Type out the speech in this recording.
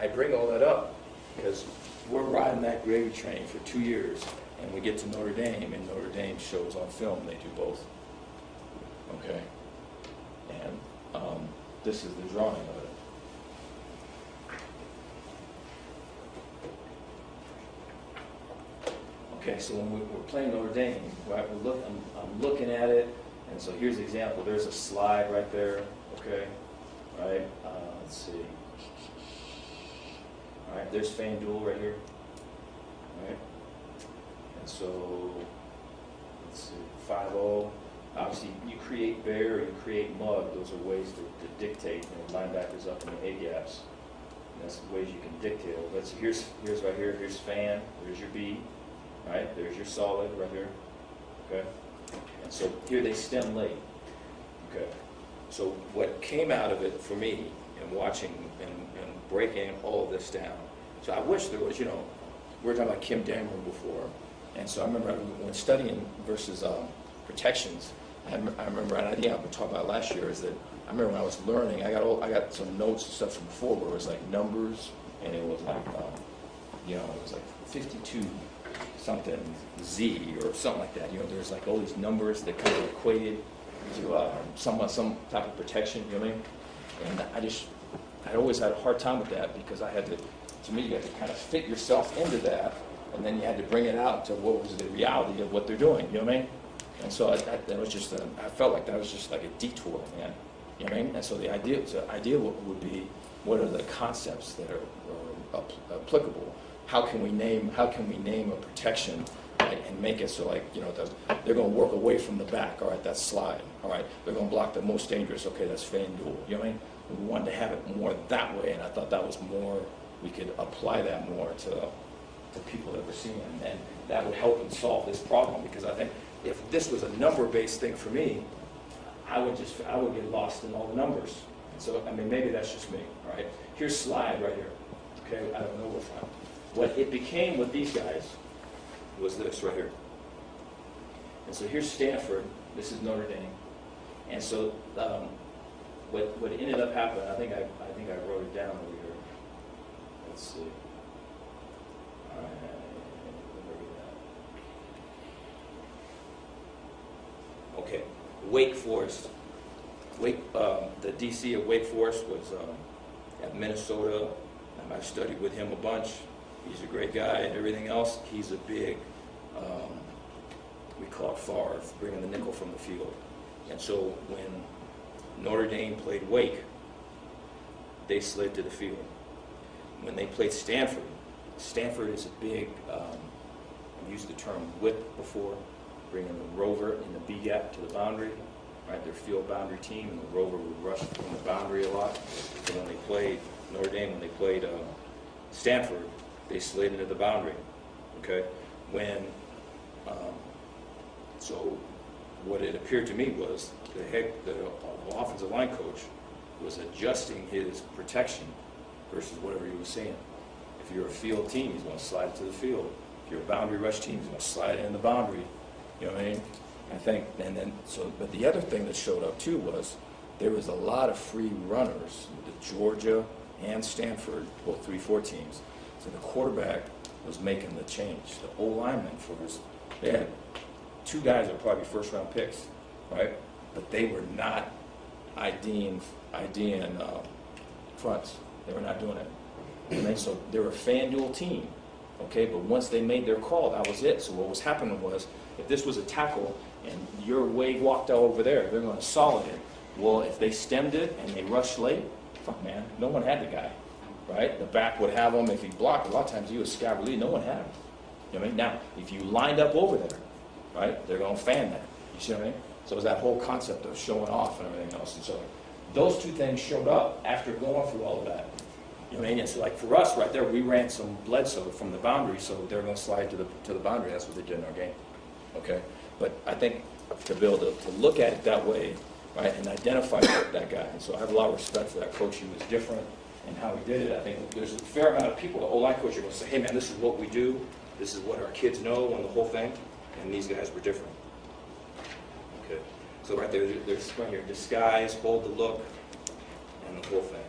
I bring all that up because we're riding that gravy train for 2 years, and we get to Notre Dame, and Notre Dame shows on film they do both. Okay? And this is the drawing of it. Okay, so when we're playing Notre Dame, right, I'm looking at it, and so here's an example. There's a slide right there, okay? Right? Let's see. All right, there's FanDuel right here. All right? And so, let's see, 5-0. Obviously, you create bear or you create mug. Those are ways to dictate, linebackers up in the A-gaps. And that's the ways you can dictate. Let's see, here's right here. Here's fan. There's your B. Right? There's your solid right here. Okay? And so here they stem late. Okay? So what came out of it for me in watching and breaking all of this down, so I wish there was, we were talking about Kim Dameron before, and so I remember when studying versus protections, I remember, and I think I've been talking about last year, is that I remember when I was learning, I got some notes and stuff from before where it was like numbers, and it was like, it was like 52 something Z or something like that. There's like all these numbers that kind of equated to some type of protection, you know what I mean? And I always had a hard time with that because I had to me, you had to kind of fit yourself into that, and then you had to bring it out to what was the reality of what they're doing, you know what I mean? And so that was just, I felt like that was just like a detour, man. You know what I mean? And so the idea would be, what are the concepts that are applicable? How can we name a protection, right, and make it so, like, they're going to work away from the back. All right, that's slide. All right, they're going to block the most dangerous. Okay, that's FanDuel. You know what I mean? We wanted to have it more that way, and I thought that was more, we could apply that more to people that we're seeing, and that would help them solve this problem. Because I think if this was a number-based thing for me, I would get lost in all the numbers. And so, I mean, maybe that's just me. All right, here's slide right here. Okay, I don't know where from. What it became with these guys was this right here. And so here's Stanford. This is Notre Dame. And so what ended up happening, I think I wrote it down over here. Let's see. All right, okay, Wake Forest. The DC of Wake Forest was at Minnesota. I studied with him a bunch. He's a great guy and everything else. He's a big, we call it Favre, bringing the nickel from the field. And so when Notre Dame played Wake, they slid to the field. When they played Stanford is a big, I've used the term whip before, bringing the rover in the B-gap to the boundary. Right, their field boundary team, and the rover would rush from the boundary a lot. So when they played Notre Dame, when they played Stanford, they slid into the boundary. Okay, so what it appeared to me was the offensive line coach was adjusting his protection versus whatever he was saying. If you're a field team, he's going to slide it to the field. If you're a boundary rush team, he's going to slide it in the boundary. You know what I mean? I think, but the other thing that showed up too was there was a lot of free runners with the Georgia and Stanford, both 3-4 teams. So the quarterback was making the change. The O-lineman they had 2 guys that were probably first-round picks, right? But they were not IDing fronts. They were not doing it. And so they were a FanDuel team, okay? But once they made their call, that was it. So what was happening was, if this was a tackle and your Wade walked over there, they're going to solid it. Well, if they stemmed it and they rushed late, fuck, man, no one had the guy, right? The back would have him. If he blocked, a lot of times he was scabberly. No one had him. You know what I mean? Now, if you lined up over there, right, they're going to fan that. You see what I mean? So it was that whole concept of showing off and everything else. And so those 2 things showed up after going through all of that. You know what I mean? And so, like, for us right there, we ran some Bledsoe from the boundary, so they're going to slide to the boundary. That's what they did in our game. Okay? But I think to be able to look at it that way, right, and identify that guy. And so I have a lot of respect for that coach. He was different in how he did it. I think there's a fair amount of people, the O-line coach, are going to say, hey, man, this is what we do. This is what our kids know and the whole thing. And these guys were different. Okay. So right there's right here, disguise, hold the look, and the whole thing.